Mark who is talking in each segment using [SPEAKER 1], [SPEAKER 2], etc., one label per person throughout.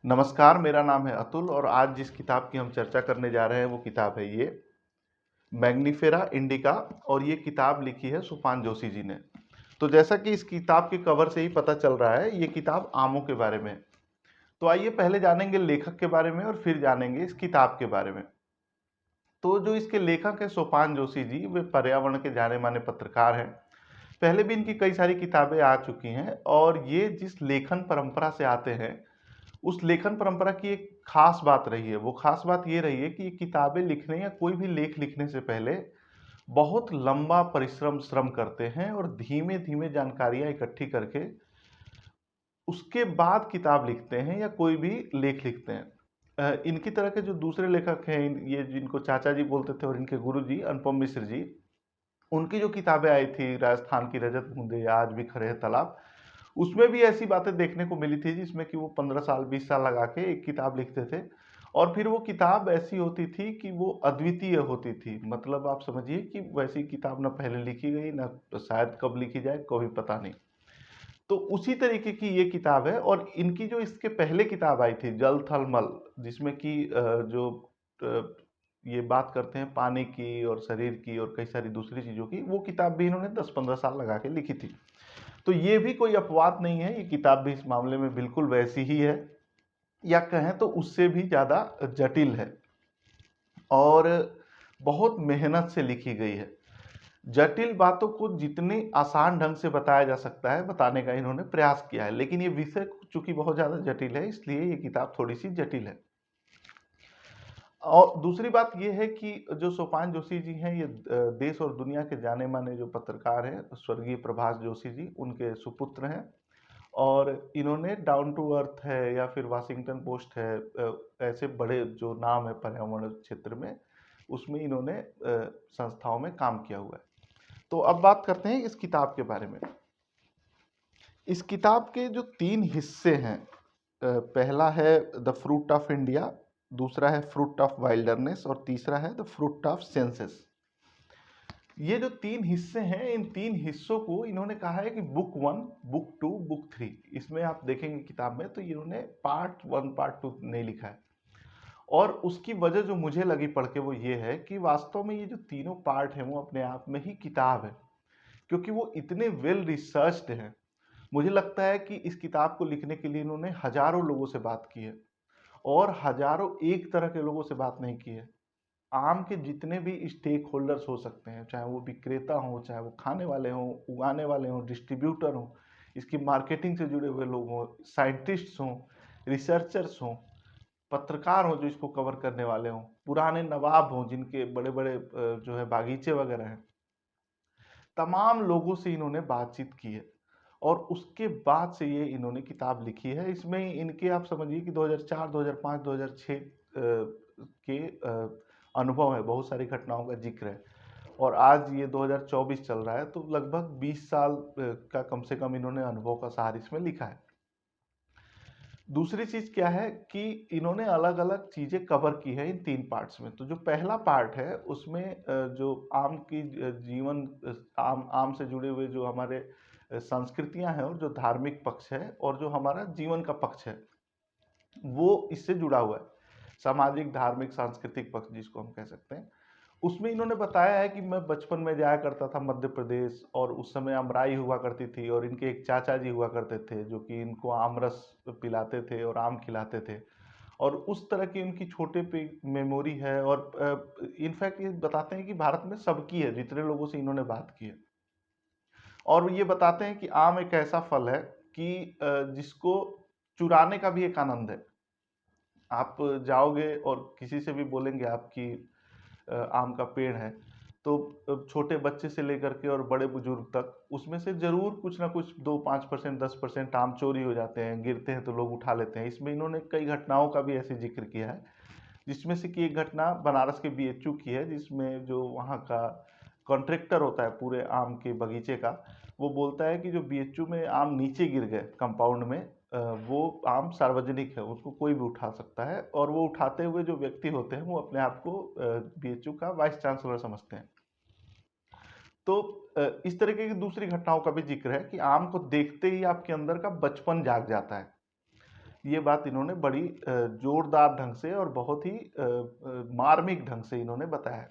[SPEAKER 1] नमस्कार, मेरा नाम है अतुल और आज जिस किताब की हम चर्चा करने जा रहे हैं वो किताब है ये मैग्नीफेरा इंडिका। और ये किताब लिखी है सुपान जोशी जी ने। तो जैसा कि इस किताब के कवर से ही पता चल रहा है, ये किताब आमों के बारे में है। तो आइए पहले जानेंगे लेखक के बारे में और फिर जानेंगे इस किताब के बारे में। तो जो इसके लेखक है सोपान जोशी जी, वे पर्यावरण के जाने माने पत्रकार हैं। पहले भी इनकी कई सारी किताबें आ चुकी हैं और ये जिस लेखन परंपरा से आते हैं, उस लेखन परंपरा की एक खास बात रही है। वो खास बात ये रही है कि ये किताबें लिखने या कोई भी लेख लिखने से पहले बहुत लंबा परिश्रम श्रम करते हैं और धीमे धीमे जानकारियां इकट्ठी करके उसके बाद किताब लिखते हैं या कोई भी लेख लिखते हैं। इनकी तरह के जो दूसरे लेखक हैं, ये जिनको चाचा जी बोलते थे, और इनके गुरु जी अनुपम मिश्र जी, उनकी जो किताबें आई थी राजस्थान की रजत बूंदे या आज भी खड़े हैं तालाब, उसमें भी ऐसी बातें देखने को मिली थी जिसमें कि वो 15 साल 20 साल लगा के एक किताब लिखते थे। और फिर वो किताब ऐसी होती थी कि वो अद्वितीय होती थी। मतलब आप समझिए कि वैसी किताब ना पहले लिखी गई, ना शायद कब लिखी जाए, कोई पता नहीं। तो उसी तरीके की ये किताब है। और इनकी जो इसके पहले किताब आई थी जल थल मल, जिसमें कि जो अ, ये बात करते हैं पानी की और शरीर की और कई सारी दूसरी चीज़ों की, वो किताब भी इन्होंने 10-15 साल लगा के लिखी थी। तो ये भी कोई अपवाद नहीं है, ये किताब भी इस मामले में बिल्कुल वैसी ही है, या कहें तो उससे भी ज़्यादा जटिल है और बहुत मेहनत से लिखी गई है। जटिल बातों को जितने आसान ढंग से बताया जा सकता है बताने का इन्होंने प्रयास किया है, लेकिन ये विषय चूंकि बहुत ज़्यादा जटिल है, इसलिए ये किताब थोड़ी सी जटिल है। और दूसरी बात ये है कि जो सोपान जोशी जी हैं, ये देश और दुनिया के जाने माने जो पत्रकार हैं, स्वर्गीय प्रभाष जोशी जी, उनके सुपुत्र हैं। और इन्होंने डाउन टू अर्थ है या फिर वाशिंगटन पोस्ट है, ऐसे बड़े जो नाम है पर्यावरण क्षेत्र में, उसमें इन्होंने संस्थाओं में काम किया हुआ है। तो अब बात करते हैं इस किताब के बारे में। इस किताब के जो 3 हिस्से हैं, पहला है द फ्रूट ऑफ इंडिया, दूसरा है फ्रूट ऑफ वाइल्डरनेस और तीसरा है द फ्रूट ऑफ सेंसेस। ये जो 3 हिस्से हैं, इन 3 हिस्सों को इन्होंने कहा है कि बुक 1, बुक 2, बुक 3। इसमें आप देखेंगे किताब में तो इन्होंने पार्ट 1 पार्ट 2 नहीं लिखा है। और उसकी वजह जो मुझे लगी पढ़ के वो ये है कि वास्तव में ये जो तीनों पार्ट हैं वो अपने आप में ही किताब है, क्योंकि वो इतने वेल रिसर्च्ड हैं। मुझे लगता है कि इस किताब को लिखने के लिए इन्होंने हजारों लोगों से बात की है, और हजारों एक तरह के लोगों से बात नहीं की है। आम के जितने भी स्टेक होल्डर्स हो सकते हैं, चाहे वो विक्रेता हों, चाहे वो खाने वाले हों, उगाने वाले हों, डिस्ट्रीब्यूटर हों, इसकी मार्केटिंग से जुड़े हुए लोग हों, साइंटिस्ट्स हों, रिसर्चर्स हों, पत्रकार हों जो इसको कवर करने वाले हों, पुराने नवाब हों जिनके बड़े बड़े जो है बागीचे वगैरह हैं, तमाम लोगों से इन्होंने बातचीत की है। और उसके बाद से ये इन्होंने किताब लिखी है। इसमें इनके आप समझिए कि 2004, 2005, 2006 के अनुभव है, बहुत सारी घटनाओं का जिक्र है। और आज ये 2024 चल रहा है, तो लगभग 20 साल का कम से कम इन्होंने अनुभव का सार इसमें लिखा है। दूसरी चीज क्या है कि इन्होंने अलग अलग चीजें कवर की है इन 3 पार्ट्स में। तो जो पहला पार्ट है उसमें जो आम की जीवन, आम आम से जुड़े हुए जो हमारे संस्कृतियां हैं और जो धार्मिक पक्ष है और जो हमारा जीवन का पक्ष है, वो इससे जुड़ा हुआ है। सामाजिक धार्मिक सांस्कृतिक पक्ष जिसको हम कह सकते हैं। उसमें इन्होंने बताया है कि मैं बचपन में जाया करता था मध्य प्रदेश, और उस समय अमराई हुआ करती थी और इनके एक चाचा जी हुआ करते थे जो कि इनको आम रस पिलाते थे और आम खिलाते थे। और उस तरह की उनकी छोटे पे मेमोरी है। और इनफैक्ट ये बताते हैं कि भारत में सबकी है, जितने लोगों से इन्होंने बात की है। और ये बताते हैं कि आम एक ऐसा फल है कि जिसको चुराने का भी एक आनंद है। आप जाओगे और किसी से भी बोलेंगे आपकी आम का पेड़ है, तो छोटे बच्चे से लेकर के और बड़े बुजुर्ग तक उसमें से जरूर कुछ ना कुछ 2-5%, 10% आम चोरी हो जाते हैं, गिरते हैं तो लोग उठा लेते हैं। इसमें इन्होंने कई घटनाओं का भी ऐसे जिक्र किया है, जिसमें से कि एक घटना बनारस के बीएचयू की है, जिसमें जो वहाँ का कॉन्ट्रैक्टर होता है पूरे आम के बगीचे का, वो बोलता है कि जो बीएचयू में आम नीचे गिर गए कंपाउंड में, वो आम सार्वजनिक है, उसको कोई भी उठा सकता है। और वो उठाते हुए जो व्यक्ति होते हैं वो अपने आप को बीएचयू का वाइस चांसलर समझते हैं। तो इस तरीके की दूसरी घटनाओं का भी जिक्र है कि आम को देखते ही आपके अंदर का बचपन जाग जाता है। ये बात इन्होंने बड़ी जोरदार ढंग से और बहुत ही मार्मिक ढंग से इन्होंने बताया।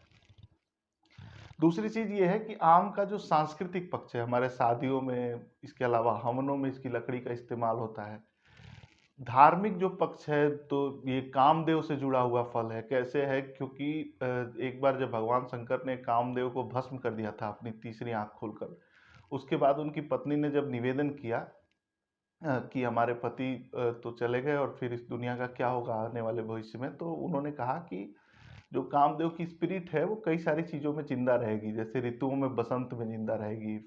[SPEAKER 1] दूसरी चीज ये है कि आम का जो सांस्कृतिक पक्ष है, हमारे शादियों में, इसके अलावा हवनों में इसकी लकड़ी का इस्तेमाल होता है। धार्मिक जो पक्ष है, तो ये कामदेव से जुड़ा हुआ फल है। कैसे है? क्योंकि एक बार जब भगवान शंकर ने कामदेव को भस्म कर दिया था अपनी तीसरी आंख खोलकर, उसके बाद उनकी पत्नी ने जब निवेदन किया कि हमारे पति तो चले गए और फिर इस दुनिया का क्या होगा आने वाले भविष्य में, तो उन्होंने कहा कि जो कामदेव की स्पिरिट है वो कई सारी चीज़ों में जिंदा रहेगी, जैसे ऋतुओं में बसंत में जिंदा रहेगी,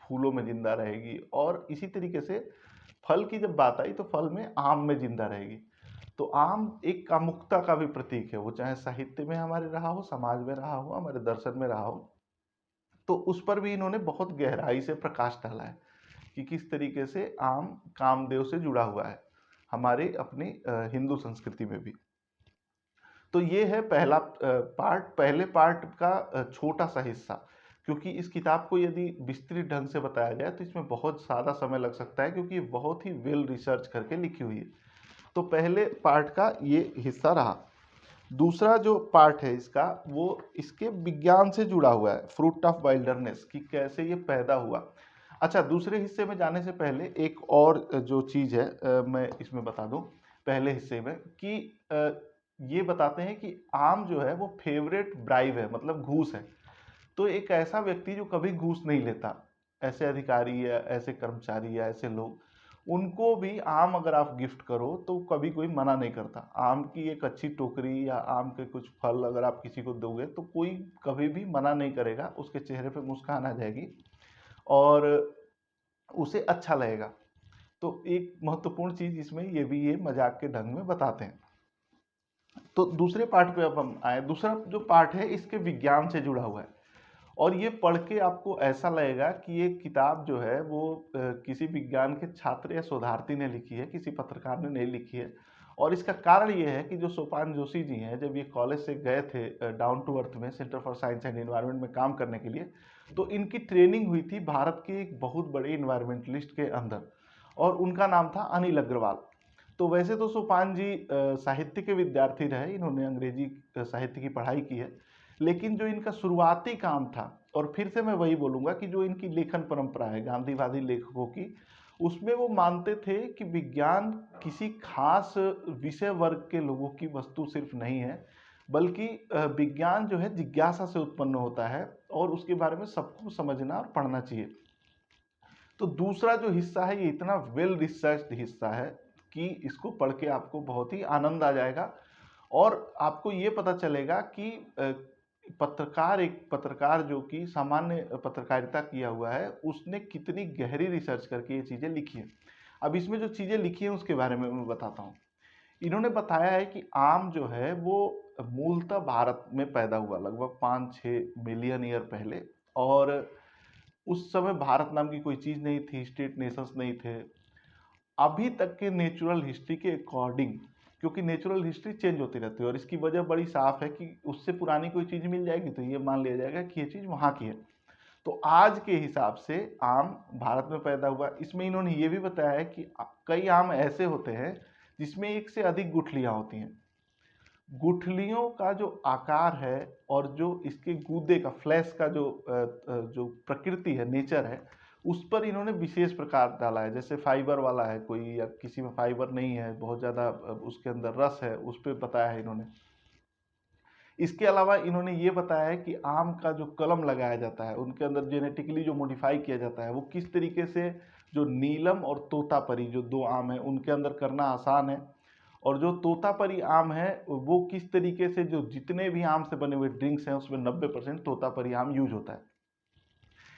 [SPEAKER 1] फूलों में जिंदा रहेगी, और इसी तरीके से फल की जब बात आई तो फल में आम में जिंदा रहेगी। तो आम एक कामुकता का भी प्रतीक है, वो चाहे साहित्य में हमारे रहा हो, समाज में रहा हो, हमारे दर्शन में रहा हो। तो उस पर भी इन्होंने बहुत गहराई से प्रकाश डाला है कि किस तरीके से आम कामदेव से जुड़ा हुआ है हमारे अपनी हिंदू संस्कृति में भी। तो ये है पहला पार्ट, पहले पार्ट का छोटा सा हिस्सा, क्योंकि इस किताब को यदि विस्तृत ढंग से बताया जाए तो इसमें बहुत ज़्यादा समय लग सकता है, क्योंकि ये बहुत ही वेल रिसर्च करके लिखी हुई है। तो पहले पार्ट का ये हिस्सा रहा। दूसरा जो पार्ट है इसका, वो इसके विज्ञान से जुड़ा हुआ है, फ्रूट ऑफ वाइल्डरनेस, कि कैसे ये पैदा हुआ। अच्छा, दूसरे हिस्से में जाने से पहले एक और जो चीज़ है मैं इसमें बता दूं पहले हिस्से में, कि ये बताते हैं कि आम जो है वो फेवरेट ब्राइब है, मतलब घूस है। तो एक ऐसा व्यक्ति जो कभी घूस नहीं लेता, ऐसे अधिकारी या ऐसे कर्मचारी या ऐसे लोग, उनको भी आम अगर आप गिफ्ट करो तो कभी कोई मना नहीं करता। आम की एक अच्छी टोकरी या आम के कुछ फल अगर आप किसी को दोगे तो कोई कभी भी मना नहीं करेगा, उसके चेहरे पे मुस्कान आ जाएगी और उसे अच्छा लगेगा। तो एक महत्वपूर्ण चीज इसमें ये भी, ये मजाक के ढंग में बताते हैं। तो दूसरे पार्ट पे अब हम आए। दूसरा जो पार्ट है इसके विज्ञान से जुड़ा हुआ है, और ये पढ़ के आपको ऐसा लगेगा कि ये किताब जो है वो किसी विज्ञान के छात्र या शोधार्थी ने लिखी है, किसी पत्रकार ने नहीं लिखी है। और इसका कारण ये है कि जो सोपान जोशी जी हैं, जब ये कॉलेज से गए थे डाउन टू अर्थ में, centre for science and environment में काम करने के लिए, तो इनकी ट्रेनिंग हुई थी भारत के एक बहुत बड़े इन्वायरमेंटलिस्ट के अंदर, और उनका नाम था अनिल अग्रवाल। तो वैसे तो सोपान जी साहित्य के विद्यार्थी रहे, इन्होंने अंग्रेजी साहित्य की पढ़ाई की है, लेकिन जो इनका शुरुआती काम था, और फिर से मैं वही बोलूँगा कि जो इनकी लेखन परंपरा है गांधीवादी लेखकों की, उसमें वो मानते थे कि विज्ञान किसी खास विषय वर्ग के लोगों की वस्तु सिर्फ नहीं है, बल्कि विज्ञान जो है जिज्ञासा से उत्पन्न होता है, और उसके बारे में सबको समझना और पढ़ना चाहिए। तो दूसरा जो हिस्सा है ये इतना वेल रिसर्च्ड हिस्सा है कि इसको पढ़ के आपको बहुत ही आनंद आ जाएगा, और आपको ये पता चलेगा कि पत्रकार, एक पत्रकार जो कि सामान्य पत्रकारिता किया हुआ है, उसने कितनी गहरी रिसर्च करके ये चीज़ें लिखी हैं। अब इसमें जो चीज़ें लिखी हैं उसके बारे में मैं बताता हूँ। इन्होंने बताया है कि आम जो है वो मूलतः भारत में पैदा हुआ लगभग 5-6 मिलियन ईयर पहले, और उस समय भारत नाम की कोई चीज़ नहीं थी, स्टेट नेशंस नहीं थे। अभी तक के नेचुरल हिस्ट्री के अकॉर्डिंग, क्योंकि नेचुरल हिस्ट्री चेंज होती रहती है, और इसकी वजह बड़ी साफ है कि उससे पुरानी कोई चीज़ मिल जाएगी तो ये मान लिया जाएगा कि ये चीज़ वहाँ की है। तो आज के हिसाब से आम भारत में पैदा हुआ। इसमें इन्होंने ये भी बताया है कि कई आम ऐसे होते हैं जिसमें एक से अधिक गुठलियाँ होती हैं। गुठलियों का जो आकार है और जो इसके गूदे का, फ्लैश का जो प्रकृति है, नेचर है, उस पर इन्होंने विशेष प्रकार डाला है। जैसे फाइबर वाला है कोई, या किसी में फाइबर नहीं है, बहुत ज़्यादा उसके अंदर रस है, उस पर बताया है इन्होंने। इसके अलावा इन्होंने ये बताया है कि आम का जो कलम लगाया जाता है, उनके अंदर जेनेटिकली जो मॉडिफाई किया जाता है, वो किस तरीके से जो नीलम और तोतापरी जो दो आम है उनके अंदर करना आसान है, और जो तोतापरी आम है वो किस तरीके से, जो जितने भी आम से बने हुए ड्रिंक्स हैं उसमें 90% तोतापरी आम यूज होता है।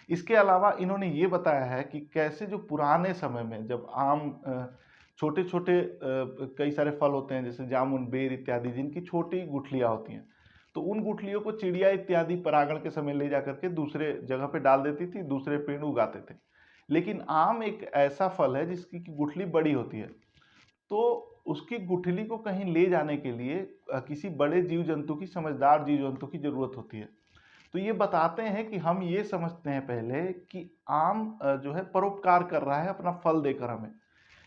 [SPEAKER 1] इसके अलावा इन्होंने ये बताया है कि कैसे जो पुराने समय में जब आम छोटे छोटे कई सारे फल होते हैं, जैसे जामुन, बेर इत्यादि, जिनकी छोटी गुठलियाँ होती हैं, तो उन गुठलियों को चिड़िया इत्यादि परागण के समय ले जा करके दूसरे जगह पे डाल देती थी, दूसरे पेड़ उगाते थे। लेकिन आम एक ऐसा फल है जिसकी गुठली बड़ी होती है, तो उसकी गुठली को कहीं ले जाने के लिए किसी बड़े जीव जंतु की, समझदार जीव जंतु की जरूरत होती है। तो ये बताते हैं कि हम ये समझते हैं पहले कि आम जो है परोपकार कर रहा है अपना फल देकर हमें,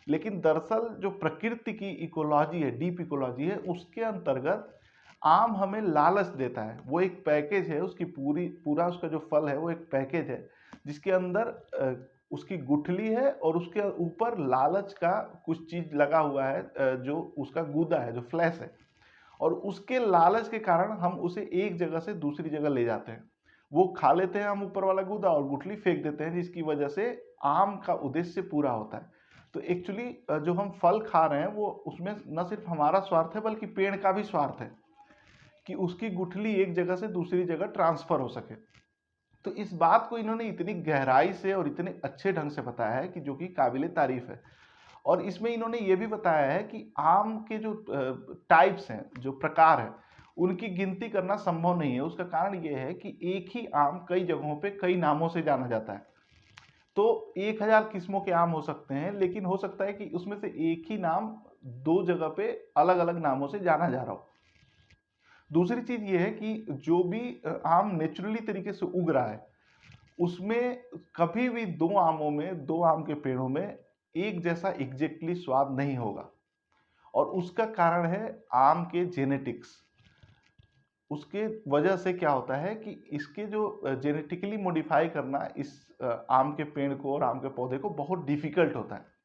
[SPEAKER 1] लेकिन दरअसल जो प्रकृति की इकोलॉजी है, डीप इकोलॉजी है, उसके अंतर्गत आम हमें लालच देता है। वो एक पैकेज है, उसकी पूरा उसका जो फल है वो एक पैकेज है, जिसके अंदर उसकी गुठली है और उसके ऊपर लालच का कुछ चीज लगा हुआ है, जो उसका गूदा है, जो फ्लैश है। और उसके लालच के कारण हम उसे एक जगह से दूसरी जगह ले जाते हैं। वो खा लेते हैं हम ऊपर वाला गूदा और गुठली फेंक देते हैं, जिसकी वजह से आम का उद्देश्य पूरा होता है। तो एक्चुअली जो हम फल खा रहे हैं वो उसमें न सिर्फ हमारा स्वार्थ है बल्कि पेड़ का भी स्वार्थ है कि उसकी गुठली एक जगह से दूसरी जगह ट्रांसफर हो सके। तो इस बात को इन्होंने इतनी गहराई से और इतने अच्छे ढंग से बताया है कि जो कि काबिले तारीफ है। और इसमें इन्होंने ये भी बताया है कि आम के जो टाइप्स हैं, जो प्रकार हैं, उनकी गिनती करना संभव नहीं है। उसका कारण ये है कि एक ही आम कई जगहों पे कई नामों से जाना जाता है। तो 1000 किस्मों के आम हो सकते हैं, लेकिन हो सकता है कि उसमें से एक ही नाम दो जगह पे अलग अलग नामों से जाना जा रहा हो। दूसरी चीज ये है कि जो भी आम नेचुरली तरीके से उग रहा है, उसमें कभी भी दो आम के पेड़ों में एक जैसा एग्जैक्टली स्वाद नहीं होगा। और उसका कारण है आम के जेनेटिक्स। उसके वजह से क्या होता है कि इसके जो जेनेटिकली मॉडिफाई करना इस आम के पेड़ को और आम के पौधे को बहुत डिफिकल्ट होता है।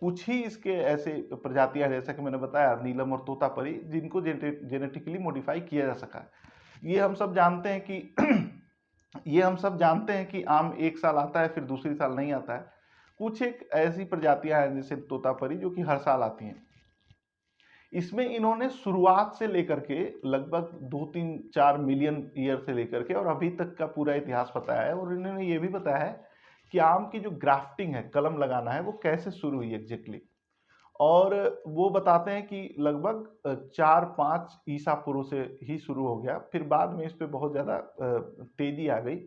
[SPEAKER 1] कुछ ही इसके ऐसे प्रजातियां, जैसा कि मैंने बताया, नीलम और तोतापरी, जिनको जेनेटिकली मॉडिफाई किया जा सका है। ये हम सब जानते हैं कि ये हम सब जानते हैं कि आम एक साल आता है फिर दूसरी साल नहीं आता है। कुछ एक ऐसी प्रजातियां हैं जैसे तोतापरी जो कि हर साल आती हैं। इसमें इन्होंने शुरुआत से लेकर के लगभग 2-3-4 मिलियन ईयर से लेकर के और अभी तक का पूरा इतिहास बताया है। और इन्होंने ये भी बताया है कि आम की जो ग्राफ्टिंग है, कलम लगाना है, वो कैसे शुरू हुई एग्जैक्टली। और वो बताते हैं कि लगभग 4-5 ईसा पूर्व से ही शुरू हो गया, फिर बाद में इस पे बहुत ज़्यादा तेजी आ गई।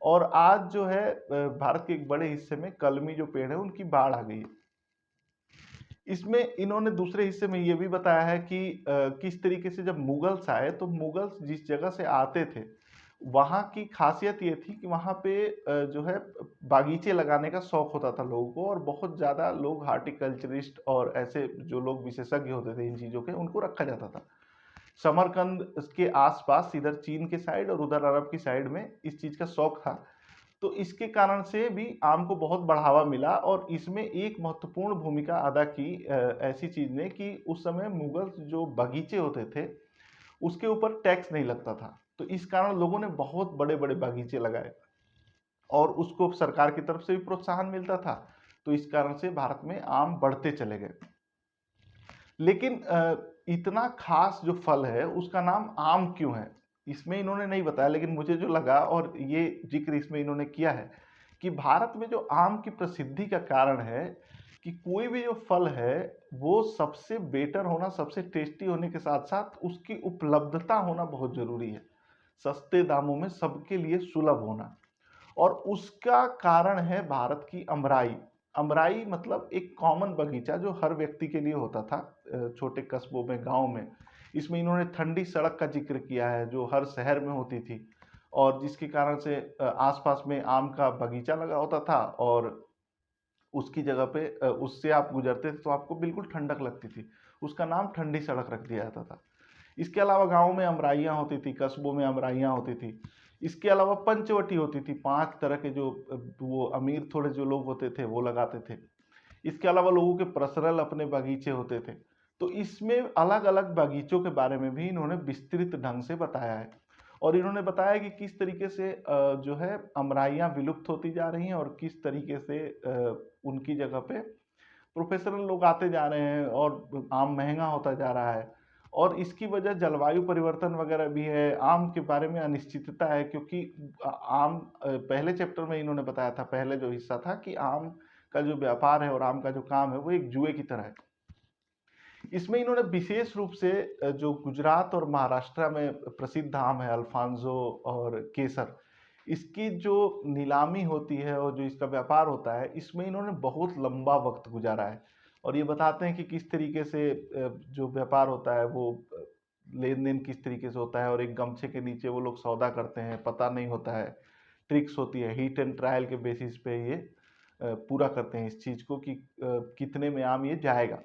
[SPEAKER 1] और आज जो है भारत के एक बड़े हिस्से में कलमी जो पेड़ है उनकी बाढ़ आ गई है। इसमें इन्होंने दूसरे हिस्से में ये भी बताया है कि किस तरीके से जब मुगल्स आए तो मुगल्स जिस जगह से आते थे वहाँ की खासियत ये थी कि वहाँ पे जो है बागीचे लगाने का शौक होता था लोगों को, और बहुत ज़्यादा लोग हार्टिकल्चरिस्ट और ऐसे जो लोग विशेषज्ञ होते थे इन चीज़ों के, उनको रखा जाता था। समरकंद के आसपास इधर चीन के साइड और उधर अरब की साइड में इस चीज़ का शौक था। तो इसके कारण से भी आम को बहुत बढ़ावा मिला। और इसमें एक महत्वपूर्ण भूमिका अदा की ऐसी चीज ने कि उस समय मुगल जो बगीचे होते थे उसके ऊपर टैक्स नहीं लगता था। तो इस कारण लोगों ने बहुत बड़े बड़े बगीचे लगाए और उसको सरकार की तरफ से भी प्रोत्साहन मिलता था। तो इस कारण से भारत में आम बढ़ते चले गए। लेकिन इतना खास जो फल है उसका नाम आम क्यों है, इसमें इन्होंने नहीं बताया। लेकिन मुझे जो लगा, और ये जिक्र इसमें इन्होंने किया है, कि भारत में जो आम की प्रसिद्धि का कारण है कि कोई भी जो फल है वो सबसे बेटर होना, सबसे टेस्टी होने के साथ साथ उसकी उपलब्धता होना बहुत जरूरी है। सस्ते दामों में सबके लिए सुलभ होना। और उसका कारण है भारत की अमराई। अमराई मतलब एक कॉमन बगीचा जो हर व्यक्ति के लिए होता था छोटे कस्बों में, गांव में। इसमें इन्होंने ठंडी सड़क का जिक्र किया है जो हर शहर में होती थी, और जिसके कारण से आसपास में आम का बगीचा लगा होता था और उसकी जगह पे उससे आप गुजरते थे तो आपको बिल्कुल ठंडक लगती थी। उसका नाम ठंडी सड़क रख दिया जाता था। इसके अलावा गाँव में अमराइयाँ होती थी, कस्बों में अमराइयाँ होती थी। इसके अलावा पंचवटी होती थी, 5 तरह के जो वो अमीर थोड़े जो लोग होते थे वो लगाते थे। इसके अलावा लोगों के पर्सनल अपने बगीचे होते थे। तो इसमें अलग अलग बगीचों के बारे में भी इन्होंने विस्तृत ढंग से बताया है। और इन्होंने बताया कि किस तरीके से जो है अमराइयाँ विलुप्त होती जा रही हैं और किस तरीके से उनकी जगह पे प्रोफेशनल लोग आते जा रहे हैं और आम महंगा होता जा रहा है। और इसकी वजह जलवायु परिवर्तन वगैरह भी है। आम के बारे में अनिश्चितता है क्योंकि आम पहले चैप्टर में इन्होंने बताया था, पहले जो हिस्सा था, कि आम का जो व्यापार है और आम का जो काम है वो एक जुए की तरह है। इसमें इन्होंने विशेष रूप से जो गुजरात और महाराष्ट्र में प्रसिद्ध आम है अल्फांसो और केसर, इसकी जो नीलामी होती है और जो इसका व्यापार होता है, इसमें इन्होंने बहुत लंबा वक्त गुजारा है। और ये बताते हैं कि किस तरीके से जो व्यापार होता है वो लेन देन किस तरीके से होता है, और एक गमछे के नीचे वो लोग सौदा करते हैं, पता नहीं होता है, ट्रिक्स होती है, हीट एंड ट्रायल के बेसिस पे ये पूरा करते हैं इस चीज़ को कि कितने में आम ये जाएगा।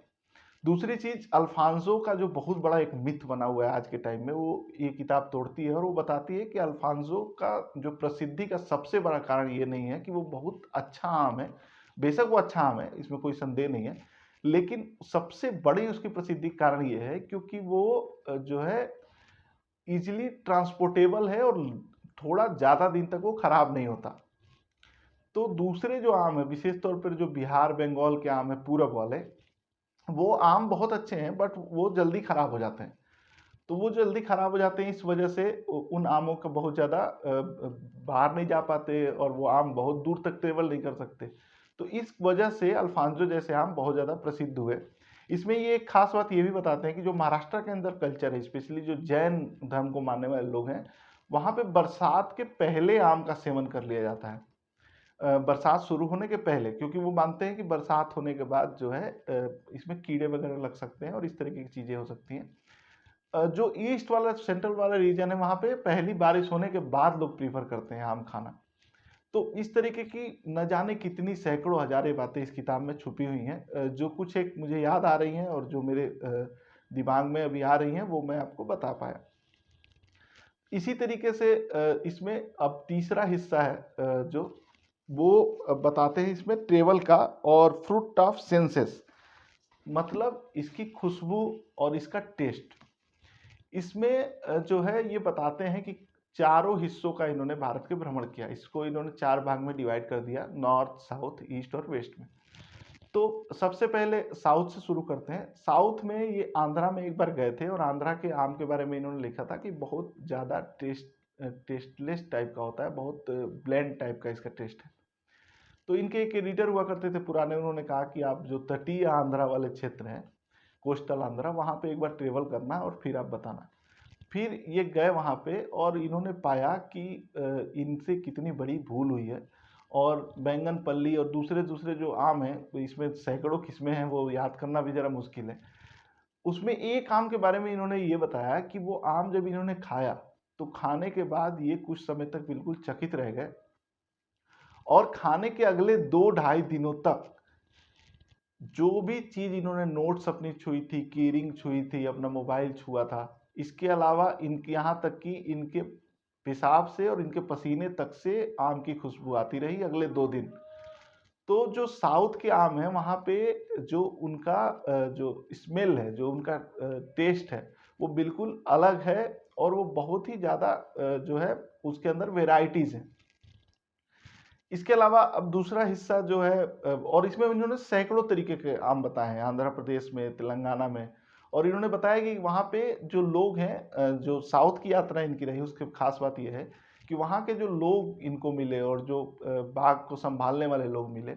[SPEAKER 1] दूसरी चीज़, अल्फांसो का जो बहुत बड़ा एक मिथ बना हुआ है आज के टाइम में, वो ये किताब तोड़ती है और वो बताती है कि अल्फांसो का जो प्रसिद्धि का सबसे बड़ा कारण ये नहीं है कि वो बहुत अच्छा आम है, बेशक वो अच्छा आम है, इसमें कोई संदेह नहीं है, लेकिन सबसे बड़ी उसकी प्रसिद्धि का कारण ये है क्योंकि वो जो है ईज़िली ट्रांसपोर्टेबल है और थोड़ा ज़्यादा दिन तक वो खराब नहीं होता। तो दूसरे जो आम है, विशेष तौर पर जो बिहार, बंगाल के आम है, पूरब वाले, वो आम बहुत अच्छे हैं बट वो जल्दी खराब हो जाते हैं। तो वो जल्दी खराब हो जाते हैं, इस वजह से उन आमों का बहुत ज़्यादा बाहर नहीं जा पाते और वो आम बहुत दूर तक ट्रेवल नहीं कर सकते। तो इस वजह से अल्फांसो जैसे आम बहुत ज़्यादा प्रसिद्ध हुए। इसमें ये एक खास बात ये भी बताते हैं कि जो महाराष्ट्र के अंदर कल्चर है, स्पेशली जो जैन धर्म को मानने वाले लोग हैं, वहाँ पे बरसात के पहले आम का सेवन कर लिया जाता है। बरसात शुरू होने के पहले, क्योंकि वो मानते हैं कि बरसात होने के बाद जो है इसमें कीड़े वगैरह लग सकते हैं और इस तरीके की चीज़ें हो सकती हैं। जो ईस्ट वाला, सेंट्रल वाला रीजन है, वहाँ पे पहली बारिश होने के बाद लोग प्रीफर करते हैं आम खाना। तो इस तरीके की न जाने कितनी सैकड़ों हज़ारें बातें इस किताब में छुपी हुई हैं, जो कुछ एक मुझे याद आ रही हैं और जो मेरे दिमाग में अभी आ रही हैं, वो मैं आपको बता पाया। इसी तरीके से इसमें अब तीसरा हिस्सा है जो वो बताते हैं इसमें ट्रेवल का और फ्रूट ऑफ सेंसेस, मतलब इसकी खुशबू और इसका टेस्ट। इसमें जो है ये बताते हैं कि चारों हिस्सों का इन्होंने भारत के भ्रमण किया। इसको इन्होंने 4 भाग में डिवाइड कर दिया, नॉर्थ, साउथ, ईस्ट और वेस्ट में। तो सबसे पहले साउथ से शुरू करते हैं। साउथ में ये आंध्रा में एक बार गए थे और आंध्रा के आम के बारे में इन्होंने लिखा था कि बहुत ज़्यादा टेस्टलेस टाइप का होता है, बहुत ब्लेंड टाइप का इसका टेस्ट है। तो इनके एक एडिटर हुआ करते थे पुराने, उन्होंने कहा कि आप जो तटीय आंध्रा वाले क्षेत्र हैं, कोस्टल आंध्रा, वहाँ पे एक बार ट्रेवल करना और फिर आप बताना। फिर ये गए वहाँ पे और इन्होंने पाया कि इनसे कितनी बड़ी भूल हुई है और बैंगन पल्ली और दूसरे दूसरे जो आम हैं, तो इसमें सैकड़ों किस्में हैं, वो याद करना भी ज़रा मुश्किल है। उसमें एक आम के बारे में इन्होंने ये बताया कि वो आम जब इन्होंने खाया, तो खाने के बाद ये कुछ समय तक बिल्कुल चकित रह गए और खाने के अगले 2 ढाई दिनों तक जो भी चीज़ इन्होंने नोट्स अपनी छुई थी, कीरिंग छुई थी, अपना मोबाइल छुआ था, इसके अलावा इनके यहाँ तक कि इनके पेशाब से और इनके पसीने तक से आम की खुशबू आती रही अगले 2 दिन। तो जो साउथ के आम हैं, वहाँ पे जो उनका जो स्मेल है, जो उनका टेस्ट है, वो बिल्कुल अलग है और वो बहुत ही ज़्यादा जो है उसके अंदर वेराइटीज़ हैं। इसके अलावा अब दूसरा हिस्सा जो है और इसमें इन्होंने सैकड़ों तरीके के आम बताए हैं, आंध्र प्रदेश में, तेलंगाना में, और इन्होंने बताया कि वहाँ पे जो लोग हैं, जो साउथ की यात्रा इनकी रही, उसकी खास बात यह है कि वहाँ के जो लोग इनको मिले और जो बाग को संभालने वाले लोग मिले,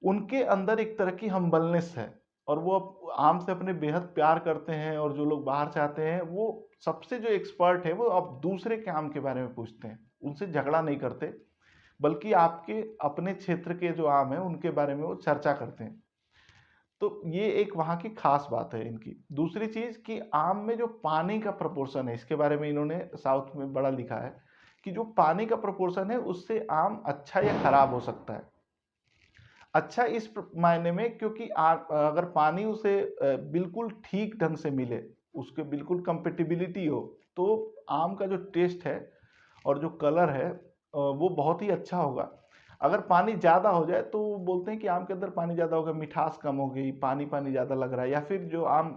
[SPEAKER 1] उनके अंदर एक तरह की हम्बलनेस है और वो आम से अपने बेहद प्यार करते हैं और जो लोग बाहर से आते हैं, वो सबसे जो एक्सपर्ट है वो अब दूसरे के आम के बारे में पूछते हैं, उनसे झगड़ा नहीं करते, बल्कि आपके अपने क्षेत्र के जो आम हैं उनके बारे में वो चर्चा करते हैं। तो ये एक वहाँ की खास बात है इनकी। दूसरी चीज़ कि आम में जो पानी का प्रोपोर्शन है, इसके बारे में इन्होंने साउथ में बड़ा लिखा है कि जो पानी का प्रोपोर्शन है उससे आम अच्छा या खराब हो सकता है। अच्छा इस मायने में क्योंकि अगर पानी उसे बिल्कुल ठीक ढंग से मिले, उसके बिल्कुल कंपेटिबिलिटी हो, तो आम का जो टेस्ट है और जो कलर है वो बहुत ही अच्छा होगा। अगर पानी ज़्यादा हो जाए तो वो बोलते हैं कि आम के अंदर पानी ज़्यादा हो गया, मिठास कम हो गई, पानी-पानी ज़्यादा लग रहा है, या फिर जो आम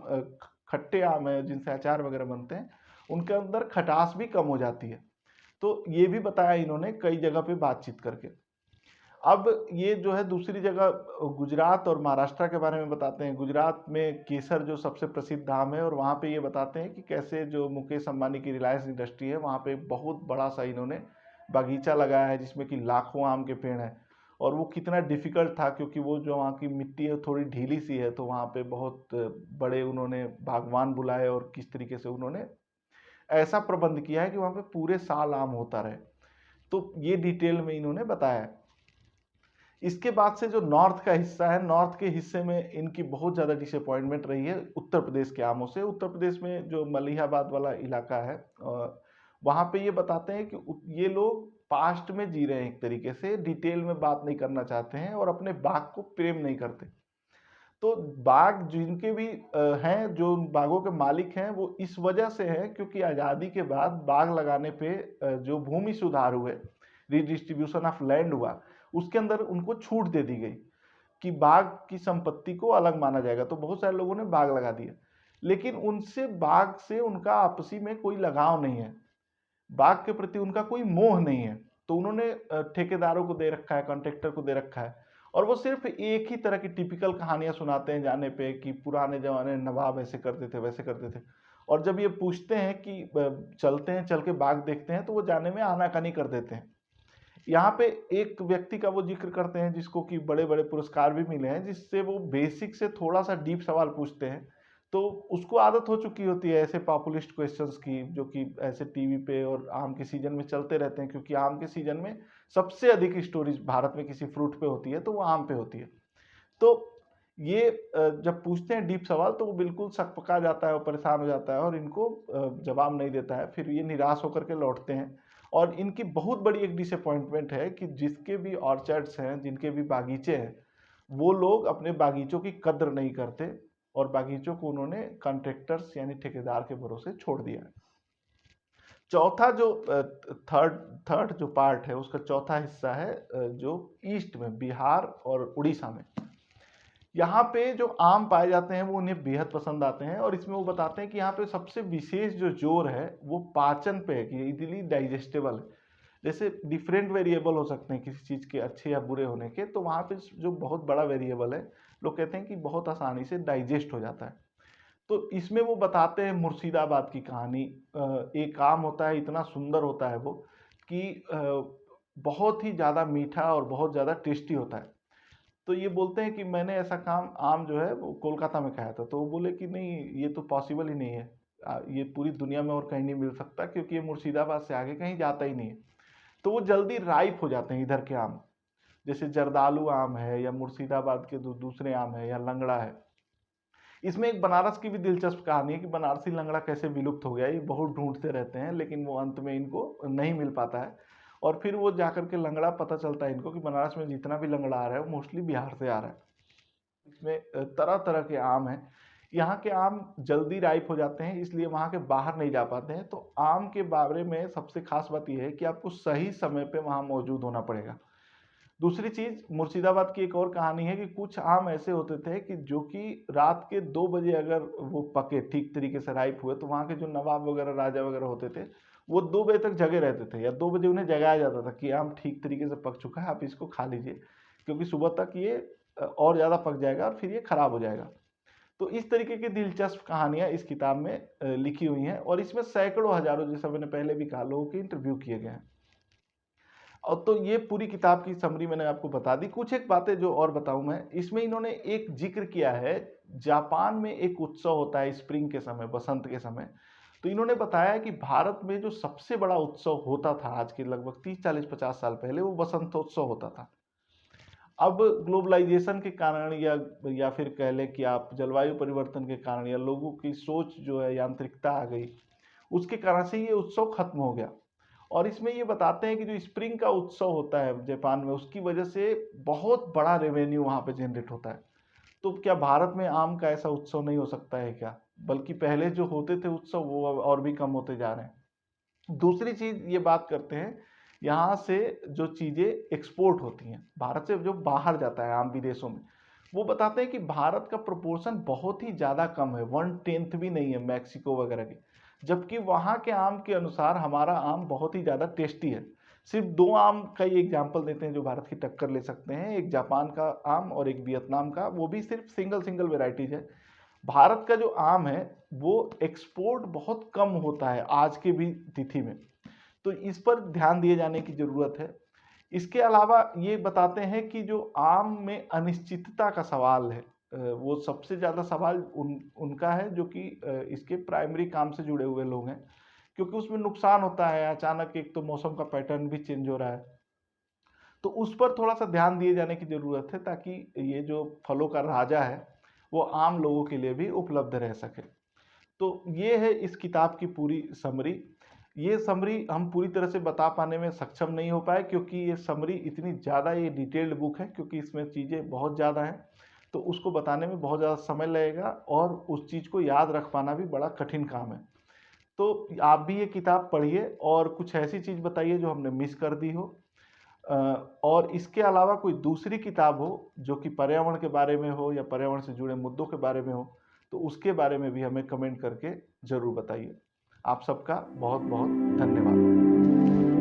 [SPEAKER 1] खट्टे आम हैं जिनसे अचार वगैरह बनते हैं, उनके अंदर खटास भी कम हो जाती है। तो ये भी बताया इन्होंने कई जगह पे बातचीत करके। अब ये जो है दूसरी जगह गुजरात और महाराष्ट्र के बारे में बताते हैं। गुजरात में केसर जो सबसे प्रसिद्ध आम है और वहाँ पे ये बताते हैं कि कैसे जो मुकेश अंबानी की रिलायंस इंडस्ट्री है, वहाँ पे बहुत बड़ा सा इन्होंने बागीचा लगाया है जिसमें कि लाखों आम के पेड़ हैं और वो कितना डिफ़िकल्ट था क्योंकि वो जो वहाँ की मिट्टी है थोड़ी ढीली सी है, तो वहाँ पे बहुत बड़े उन्होंने बागवान बुलाए और किस तरीके से उन्होंने ऐसा प्रबंध किया है कि वहाँ पे पूरे साल आम होता रहे। तो ये डिटेल में इन्होंने बताया है। इसके बाद से जो नॉर्थ का हिस्सा है, नॉर्थ के हिस्से में इनकी बहुत ज़्यादा डिसअपॉइंटमेंट रही है उत्तर प्रदेश के आमों से। उत्तर प्रदेश में जो मलिहाबाद वाला इलाका है, वहाँ पे ये बताते हैं कि ये लोग पास्ट में जी रहे हैं, एक तरीके से डिटेल में बात नहीं करना चाहते हैं और अपने बाग को प्रेम नहीं करते। तो बाग जिनके भी हैं, जो उन बागों के मालिक हैं, वो इस वजह से हैं क्योंकि आज़ादी के बाद बाग लगाने पे जो भूमि सुधार हुए, रिडिस्ट्रीब्यूशन ऑफ लैंड हुआ, उसके अंदर उनको छूट दे दी गई कि बाग की संपत्ति को अलग माना जाएगा। तो बहुत सारे लोगों ने बाग लगा दिया, लेकिन उनसे बाग से उनका आपसी में कोई लगाव नहीं है, बाग के प्रति उनका कोई मोह नहीं है। तो उन्होंने ठेकेदारों को दे रखा है, कॉन्ट्रैक्टर को दे रखा है, और वो सिर्फ एक ही तरह की टिपिकल कहानियां सुनाते हैं जाने पे कि पुराने जमाने में नवाब ऐसे करते थे वैसे करते थे। और जब ये पूछते हैं कि चलते हैं, चल के बाग देखते हैं, तो वो जाने में आनाकानी कर देते हैं। यहाँ पे एक व्यक्ति का वो जिक्र करते हैं जिसको कि बड़े बड़े पुरस्कार भी मिले हैं, जिससे वो बेसिक से थोड़ा सा डीप सवाल पूछते हैं। तो उसको आदत हो चुकी होती है ऐसे पॉपुलिस्ट क्वेश्चंस की, जो कि ऐसे टीवी पे और आम के सीजन में चलते रहते हैं, क्योंकि आम के सीजन में सबसे अधिक स्टोरीज भारत में किसी फ्रूट पे होती है तो वो आम पे होती है। तो ये जब पूछते हैं डीप सवाल तो वो बिल्कुल सकपका जाता है और परेशान हो जाता है और इनको जवाब नहीं देता है। फिर ये निराश होकर के लौटते हैं। और इनकी बहुत बड़ी एक डिसअपॉइंटमेंट है कि जिसके भी ऑर्चर्ड्स हैं, जिनके भी बागीचे हैं, वो लोग अपने बागीचों की कद्र नहीं करते और बागीचों को उन्होंने कॉन्ट्रैक्टर्स यानी ठेकेदार के भरोसे छोड़ दिया है। चौथा जो थर्ड थर्ड जो पार्ट है, उसका चौथा हिस्सा है जो ईस्ट में, बिहार और उड़ीसा में। यहाँ पे जो आम पाए जाते हैं वो उन्हें बेहद पसंद आते हैं, और इसमें वो बताते हैं कि यहाँ पे सबसे विशेष जो जोर है वो पाचन पे है, कि इजीली डाइजेस्टेबल है। जैसे डिफरेंट वेरिएबल हो सकते हैं किसी चीज़ के अच्छे या बुरे होने के, तो वहाँ पे जो बहुत बड़ा वेरिएबल है, लोग कहते हैं कि बहुत आसानी से डाइजेस्ट हो जाता है। तो इसमें वो बताते हैं मुर्शिदाबाद की कहानी। एक आम होता है, इतना सुंदर होता है वो कि बहुत ही ज़्यादा मीठा और बहुत ज़्यादा टेस्टी होता है। तो ये बोलते हैं कि मैंने ऐसा काम आम जो है वो कोलकाता में खाया था। तो वो बोले कि नहीं, ये तो पॉसिबल ही नहीं है, ये पूरी दुनिया में और कहीं नहीं मिल सकता, क्योंकि ये मुर्शिदाबाद से आगे कहीं जाता ही नहीं है। तो वो जल्दी राइप हो जाते हैं इधर के आम, जैसे जर्दालू आम है या मुर्शिदाबाद के दूसरे आम है या लंगड़ा है। इसमें एक बनारस की भी दिलचस्प कहानी है कि बनारसी लंगड़ा कैसे विलुप्त हो गया। ये बहुत ढूंढते रहते हैं, लेकिन वो अंत में इनको नहीं मिल पाता है। और फिर वो जाकर के लंगड़ा, पता चलता है इनको कि बनारस में जितना भी लंगड़ा आ रहा है वो मोस्टली बिहार से आ रहा है। इसमें तरह तरह के आम हैं। यहाँ के आम जल्दी राइप हो जाते हैं, इसलिए वहाँ के बाहर नहीं जा पाते हैं। तो आम के बारे में सबसे खास बात यह है कि आपको सही समय पे वहाँ मौजूद होना पड़ेगा। दूसरी चीज, मुर्शिदाबाद की एक और कहानी है कि कुछ आम ऐसे होते थे कि जो कि रात के 2 बजे अगर वो पके, ठीक तरीके से राइप हुए, तो वहाँ के जो नवाब वगैरह, राजा वगैरह होते थे, वो 2 बजे तक जगे रहते थे, या 2 बजे उन्हें जगाया जाता था कि आम ठीक तरीके से पक चुका है, आप इसको खा लीजिए, क्योंकि सुबह तक ये और ज़्यादा पक जाएगा और फिर ये खराब हो जाएगा। तो इस तरीके की दिलचस्प कहानियां इस किताब में लिखी हुई हैं, और इसमें सैकड़ों हजारों, जैसा मैंने पहले भी कहा, लोगों के इंटरव्यू किए गए हैं। और तो ये पूरी किताब की समरी मैंने आपको बता दी। कुछ एक बातें जो और बताऊं मैं, इसमें इन्होंने एक जिक्र किया है, जापान में एक उत्सव होता है स्प्रिंग के समय, बसंत के समय। तो इन्होंने बताया कि भारत में जो सबसे बड़ा उत्सव होता था आज के लगभग 30 40 50 साल पहले, वो बसंतोत्सव होता था। अब ग्लोबलाइजेशन के कारण या फिर कह लें कि आप जलवायु परिवर्तन के कारण, या लोगों की सोच जो है, यांत्रिकता आ गई, उसके कारण से ये उत्सव खत्म हो गया। और इसमें ये बताते हैं कि जो स्प्रिंग का उत्सव होता है जापान में, उसकी वजह से बहुत बड़ा रेवेन्यू वहाँ पे जनरेट होता है। तो क्या भारत में आम का ऐसा उत्सव नहीं हो सकता है क्या? बल्कि पहले जो होते थे उत्सव, वो अब और भी कम होते जा रहे हैं। दूसरी चीज ये बात करते हैं, यहाँ से जो चीजें एक्सपोर्ट होती हैं भारत से, जो बाहर जाता है आम विदेशों में, वो बताते हैं कि भारत का प्रोपोर्शन बहुत ही ज्यादा कम है, 1/10 भी नहीं है मैक्सिको वगैरह की। जबकि वहाँ के आम के अनुसार हमारा आम बहुत ही ज़्यादा टेस्टी है। सिर्फ 2 आम का ही एग्जाम्पल देते हैं जो भारत की टक्कर ले सकते हैं, एक जापान का आम और एक वियतनाम का, वो भी सिर्फ सिंगल सिंगल वेराइटीज है। भारत का जो आम है वो एक्सपोर्ट बहुत कम होता है आज के भी तिथि में। तो इस पर ध्यान दिए जाने की ज़रूरत है। इसके अलावा ये बताते हैं कि जो आम में अनिश्चितता का सवाल है, वो सबसे ज़्यादा सवाल उनका है जो कि इसके प्राइमरी काम से जुड़े हुए लोग हैं, क्योंकि उसमें नुकसान होता है अचानक, एक तो मौसम का पैटर्न भी चेंज हो रहा है। तो उस पर थोड़ा सा ध्यान दिए जाने की ज़रूरत है, ताकि ये जो फलों का राजा है वो आम लोगों के लिए भी उपलब्ध रह सके। तो ये है इस किताब की पूरी समरी। ये समरी हम पूरी तरह से बता पाने में सक्षम नहीं हो पाए, क्योंकि ये समरी इतनी ज़्यादा ये डिटेल्ड बुक है, क्योंकि इसमें चीज़ें बहुत ज़्यादा हैं, तो उसको बताने में बहुत ज़्यादा समय लगेगा और उस चीज़ को याद रख पाना भी बड़ा कठिन काम है। तो आप भी ये किताब पढ़िए और कुछ ऐसी चीज़ बताइए जो हमने मिस कर दी हो। अ, और इसके अलावा कोई दूसरी किताब हो जो कि पर्यावरण के बारे में हो या पर्यावरण से जुड़े मुद्दों के बारे में हो, तो उसके बारे में भी हमें कमेंट करके ज़रूर बताइए। आप सबका बहुत बहुत धन्यवाद।